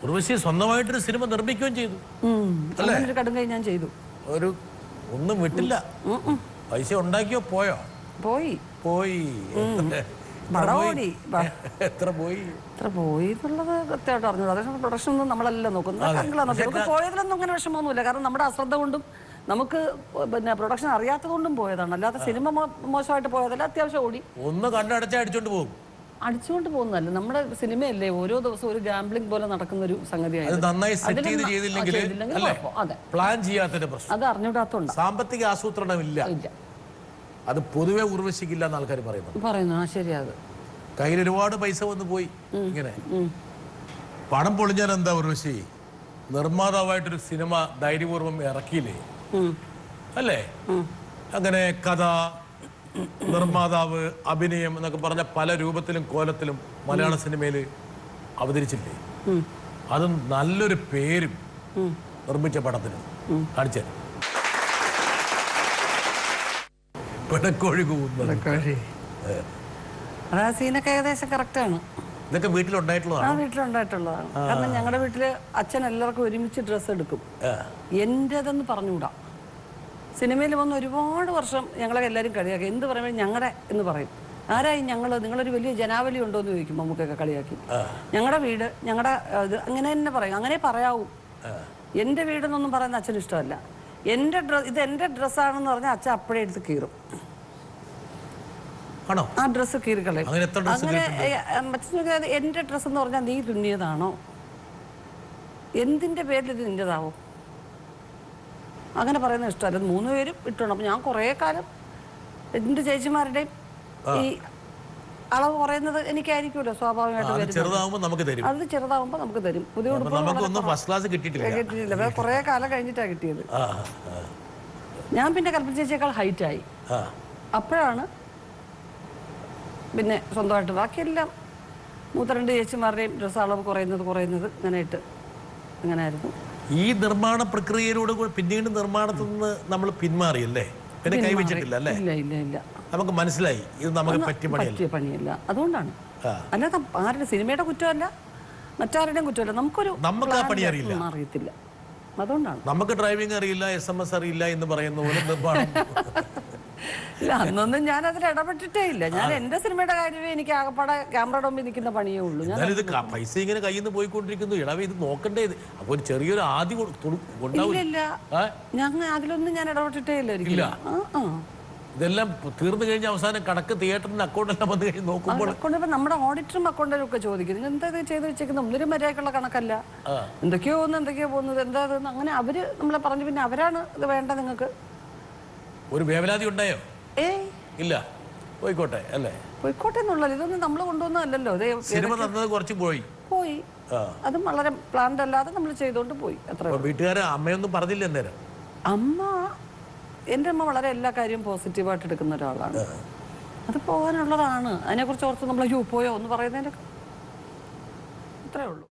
ഉർവശി സ്വന്തമായിട്ടൊരു സിനിമ നിർമ്മിക്കുകയും ചെയ്തു. ഒരു കടുങ്കൈ ഞാൻ ചെയ്തു. ഒരു ഒന്നും വിട്ടില്ല. പൈസ ഉണ്ടാക്കിയോ പോയോ? പോയി പോയി. എത്ര പോയി എന്നുള്ളത് കൃത്യമായിട്ട് അറിഞ്ഞത്. അതേ പ്രൊഡക്ഷൻ ഒന്നും നമ്മളെല്ലാം നോക്കുന്നത്. പോയതിലൊന്നും അങ്ങനെ വിഷമമൊന്നുമില്ല. കാരണം നമ്മുടെ അശ്രദ്ധ കൊണ്ടും നമുക്ക് പിന്നെ പ്രൊഡക്ഷൻ അറിയാത്തത് കൊണ്ടും പോയതാണ്. അല്ലാതെ സിനിമ മോശമായിട്ട് പോയതല്ല. അത്യാവശ്യം ഓടി. ഒന്ന് കണ്ണടച്ചടിച്ചോണ്ട് പോകും. അടിച്ചുകൊണ്ട് പോകുന്നതല്ല, നമ്മുടെ സിനിമയല്ലേ ഓരോ ദിവസവും ഒരു ഗാംബ്ലിംഗ് പോലെ നടക്കുന്ന ഒരു സംഗതിയായിരുന്നു. അത് അറിഞ്ഞൂടാത്തോണ്ട് സാമ്പത്തിക ആസൂത്രണം ഇല്ല. അത് പൊതുവെ ഉർവശിക്കില്ല എന്ന് ആൾക്കാർ പറയുന്നു. ശരിയാത് കയ്യിൽ ഒരുപാട് പൈസ വന്ന് പോയി. ഇങ്ങനെ പണം പൊളിഞ്ഞാൽ എന്താ ഉർവശി? നിർമ്മാതാവായിട്ടൊരു സിനിമ ധൈര്യപൂർവ്വം ഇറക്കിയില്ലേ അല്ലേ? അങ്ങനെ കഥ, നിർമ്മാതാവ്, അഭിനയം എന്നൊക്കെ പറഞ്ഞ പല രൂപത്തിലും കോലത്തിലും മലയാള സിനിമയിൽ അവതരിച്ചില്ലേ? അതും നല്ലൊരു പേരും നിർമ്മിച്ച പടത്തിന് കാണിച്ചു. സീനൊക്കെ ഏകദേശം കറക്റ്റാണ്. ഇതൊക്കെ വീട്ടിലുണ്ടായിട്ടുള്ളതാണ്. വീട്ടിലുണ്ടായിട്ടുള്ളതാണ്. കാരണം ഞങ്ങളുടെ വീട്ടില് അച്ഛൻ എല്ലാവർക്കും ഒരുമിച്ച് ഡ്രസ്സ് എടുക്കും. എന്റേതെന്ന് പറഞ്ഞുകൂടാ. സിനിമയിൽ വന്ന് ഒരുപാട് വർഷം ഞങ്ങളെ എല്ലാവരും കളിയാക്കി. എന്ത് പറയുമ്പോൾ ഞങ്ങളുടെ എന്ന് പറയും. ആരായി ഞങ്ങൾ? നിങ്ങളൊരു വലിയ ജനാവലി ഉണ്ടോ എന്ന് ചോദിക്കും. നമുക്കൊക്കെ കളിയാക്കി. ഞങ്ങളുടെ വീട്, ഞങ്ങളുടെ ഇത് അങ്ങനെ തന്നെ പറയും. അങ്ങനെ പറയാവൂ. എൻ്റെ വീടെന്നൊന്നും പറയുന്ന അച്ഛന് ഇഷ്ടമല്ല. ഇത് എൻ്റെ ഡ്രസ്സാണെന്ന് പറഞ്ഞാൽ അച്ഛൻ അപ്പോഴേ എടുത്ത് കീറും. ആ ഡ്രസ്സ് കീറിക്കളയും. അങ്ങനെ എൻ്റെ ഡ്രസ്സ് എന്ന് പറഞ്ഞാൽ നീ തുന്നിയതാണോ? എന്തിൻ്റെ പേരിൽ ഇത് നിൻ്റെതാവോ? അങ്ങനെ പറയുന്നത് ഇഷ്ടമല്ല. 3 പേരും ഇട്ടുണ്ട്. അപ്പം ഞാൻ കുറേ കാലം എൻ്റെ ചേച്ചിമാരുടെയും ഈ അളവ് കുറയുന്നത് എനിക്കായിരിക്കുമല്ലോ സ്വാഭാവികമായിട്ട്. അത് ചെറുതാവുമ്പോൾ നമുക്ക് തരും. പുതിയ ഉടുപ്പ് കിട്ടിയിട്ടില്ല. കുറേ കാലം കഴിഞ്ഞിട്ടാണ് കിട്ടിയത്. ഞാൻ പിന്നെ കൽപ്പന ചേച്ചിയേക്കാൾ ഹൈറ്റായി. അപ്പോഴാണ് പിന്നെ സ്വന്തമായിട്ട് ബാക്കിയെല്ലാം 2 ചേച്ചിമാരുടെയും ഡ്രസ്സ് അളവ് കുറയുന്നത് ഇങ്ങനെയായിട്ട് അങ്ങനെയായിരുന്നു. ഈ നിർമ്മാണ പ്രക്രിയയിലൂടെ പിന്നീട് നിർമ്മാണത്തിൽ നിന്ന് നമ്മൾ പിന്മാറിയല്ലേ? പിന്നെ കൈവച്ചിട്ടില്ല അല്ലേ? ഇല്ല. നമുക്ക് മനസ്സിലായി ഇത് നമുക്ക് പറ്റിയ പണിയല്ല. അതുകൊണ്ടാണ്. അല്ലാതെ ആരുടെ സിനിമയുടെ കുറ്റമല്ല, മറ്റാരുടെയും കുറ്റമല്ല. നമുക്ക് ആ പണി അറിയത്തില്ല. അതുകൊണ്ടാണ്. നമുക്ക് ഡ്രൈവിംഗ് അറിയില്ല, SMS അറിയില്ല എന്ന് പറയുന്ന പോലെ നിർമ്മാണം. ഇല്ല, അന്നൊന്നും ഞാൻ അതിൽ ഇടപെട്ടിട്ടേ ഇല്ല. ഞാൻ എന്റെ സിനിമയുടെ കാര്യമേ എനിക്ക് ആകപ്പാടെ ക്യാമറയുടെ മുമ്പിൽ നിൽക്കുന്ന പണിയേ ഉള്ളൂ. പൈസ ഇങ്ങനെ കയ്യിൽ നിന്ന് പോയിക്കൊണ്ടിരിക്കുന്നു. ഇടവേ ഇത് നോക്കണ്ടേ? അപ്പൊ ഒരു ചെറിയൊരു ആദ്യം ഇല്ല. ഞങ്ങൾ അതിലൊന്നും ഞാൻ ഇടപെട്ടിട്ടേ ഇല്ല. ഇതെല്ലാം തീർന്നു കഴിഞ്ഞ അവസാനം കണക്ക് തിയേറ്ററിന് അക്കൗണ്ടെല്ലാം വന്നു കഴിഞ്ഞ് നോക്കുമ്പോൾ നമ്മുടെ ഓഡിറ്ററും അക്കൗണ്ടറും ഒക്കെ ചോദിക്കും, എന്താ ഇത് ചെയ്ത് വെച്ചേക്കുന്നത്? ഒന്നിനും മര്യാദക്കുള്ള കണക്കല്ല, എന്തൊക്കെയോ പോകുന്നത്, എന്താ അങ്ങനെ അവര് നമ്മളെ പറഞ്ഞു. പിന്നെ അവരാണ് ഇത് വേണ്ട നിങ്ങൾക്ക്. ഒരു വേവലാതി ഉണ്ടായോ? ഇല്ല, പോയിക്കോട്ടെ അല്ലേ? പോയിക്കോട്ടെ എന്നുള്ളത്. ഇതൊന്നും നമ്മൾ കൊണ്ടുവന്നല്ലോ. സിനിമ തന്നത് കുറച്ച് പോയി. അതും വളരെ പ്ലാൻഡ് അല്ലാതെ നമ്മൾ ചെയ്തോണ്ട് പോയി. അത്ര. വീട്ടുകാരെ അമ്മയൊന്നും പറഞ്ഞില്ല അന്നേരം? എൻ്റെ അമ്മ വളരെ എല്ലാ കാര്യവും പോസിറ്റീവായിട്ട് എടുക്കുന്ന ഒരാളാണ്. അത് പോകാനുള്ളതാണ്. അതിനെക്കുറിച്ച് ഓർത്ത് നമ്മൾ പോയോ എന്ന് പറയുന്നതിൻ്റെ അത്രേ ഉള്ളൂ.